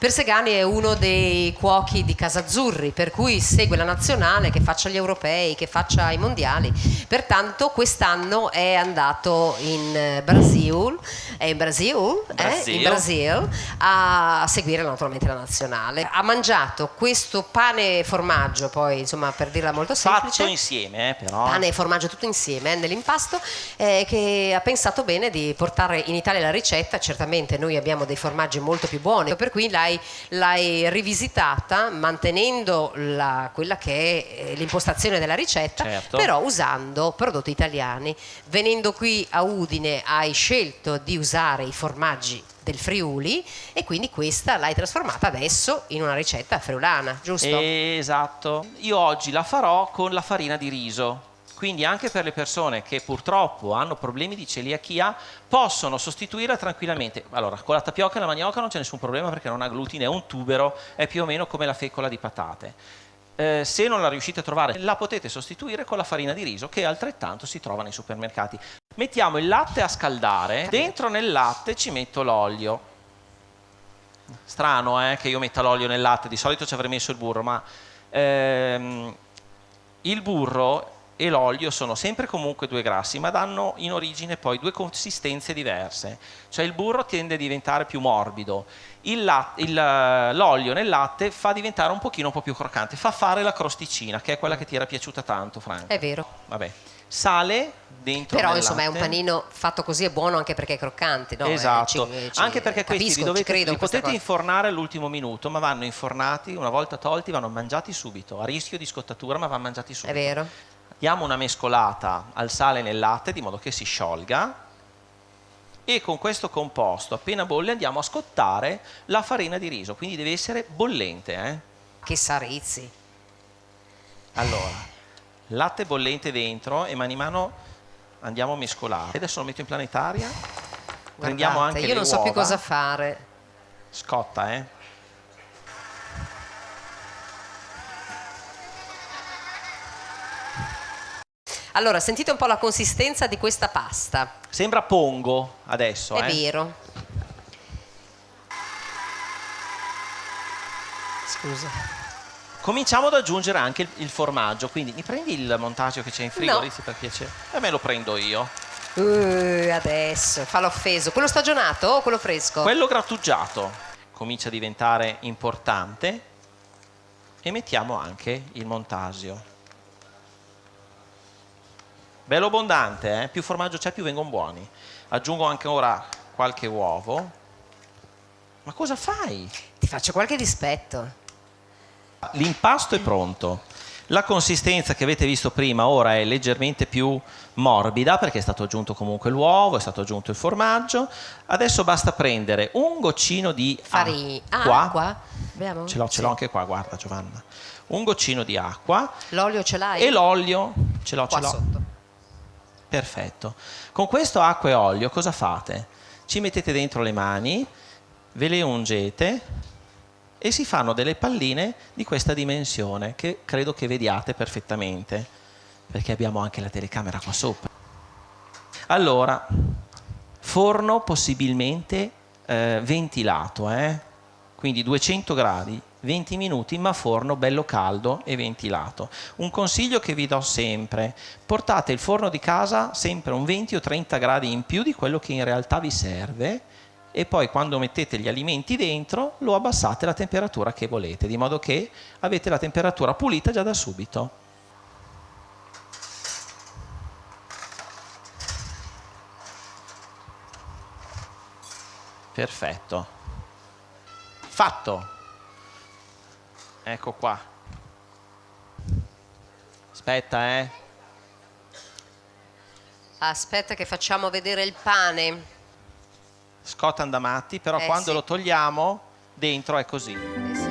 Persegani è uno dei cuochi di Casa Azzurri, per cui segue la nazionale, che faccia gli europei, che faccia i mondiali. Pertanto quest'anno è andato in Brasil, in Brasil a seguire naturalmente la nazionale. Ha mangiato questo pane e formaggio, poi insomma, per dirla molto semplice, fatto insieme, però pane e formaggio tutto insieme nell'impasto, che ha pensato bene di portare in Italia la ricetta. Certamente noi abbiamo dei formaggi molto più buoni, per cui l'hai rivisitata mantenendo quella che è l'impostazione della ricetta, certo, però usando prodotti italiani. Venendo qui a Udine hai scelto di usare i formaggi del Friuli e quindi questa l'hai trasformata adesso in una ricetta friulana, giusto? esatto. Io oggi la farò con la farina di riso. Quindi anche per le persone che purtroppo hanno problemi di celiachia possono sostituirla tranquillamente. Allora, con la tapioca e la manioca non c'è nessun problema perché non ha glutine, è un tubero, è più o meno come la fecola di patate. Se non la riuscite a trovare, la potete sostituire con la farina di riso, che altrettanto si trova nei supermercati. Mettiamo il latte a scaldare, dentro nel latte ci metto l'olio. Strano che io metta l'olio nel latte, di solito ci avrei messo il burro, ma il burro e l'olio sono sempre comunque due grassi, ma danno in origine poi due consistenze diverse. Cioè il burro tende a diventare più morbido, l'olio nel latte fa diventare un po' più croccante, fa fare la crosticina, che è quella che ti era piaciuta tanto, Franca. È vero. Vabbè. Sale dentro però nel insomma latte. È un panino fatto così, è buono anche perché è croccante, no? Esatto, anche perché questi li potete cosa. infornare all'ultimo minuto, ma vanno infornati, una volta tolti vanno mangiati subito, a rischio di scottatura, ma vanno mangiati subito. È vero. Diamo una mescolata al sale nel latte di modo che si sciolga e con questo composto appena bolle andiamo a scottare la farina di riso, quindi deve essere bollente. Che sarizzi. Allora, latte bollente dentro e mano andiamo a mescolare. Adesso lo metto in planetaria. Prendiamo anche le uova. Io non so più cosa fare. Scotta, Allora, sentite un po' la consistenza di questa pasta. Sembra pongo adesso, È vero. Scusa. Cominciamo ad aggiungere anche il formaggio, quindi mi prendi il montaggio che c'è in frigo, No. Rizzi, per piacere? E me lo prendo io. Adesso, fa l'offeso. Quello stagionato o quello fresco? Quello grattugiato comincia a diventare importante e mettiamo anche il montasio. Bello abbondante, più formaggio c'è più vengono buoni. Aggiungo anche ora qualche uovo. Ma cosa fai? Ti faccio qualche dispetto. L'impasto è pronto. La consistenza che avete visto prima ora è leggermente più morbida perché è stato aggiunto comunque l'uovo, è stato aggiunto il formaggio. Adesso basta prendere un goccino di acqua. Vediamo? Ce l'ho anche qua, guarda Giovanna. Un goccino di acqua. L'olio ce l'hai? E l'olio ce l'ho. Sotto. Perfetto. Con questo acqua e olio cosa fate? Ci mettete dentro le mani, ve le ungete e si fanno delle palline di questa dimensione che credo che vediate perfettamente perché abbiamo anche la telecamera qua sopra. Allora, forno possibilmente ventilato, quindi 200 gradi, 20 minuti, ma forno bello caldo e ventilato. Un consiglio che vi do sempre: portate il forno di casa sempre un 20 o 30 gradi in più di quello che in realtà vi serve e poi quando mettete gli alimenti dentro lo abbassate alla temperatura che volete, di modo che avete la temperatura pulita già da subito. Perfetto. Fatto. Ecco qua. Aspetta, Aspetta che facciamo vedere il pane. Scotta andamati, però quando sì. lo togliamo dentro è così. Sì.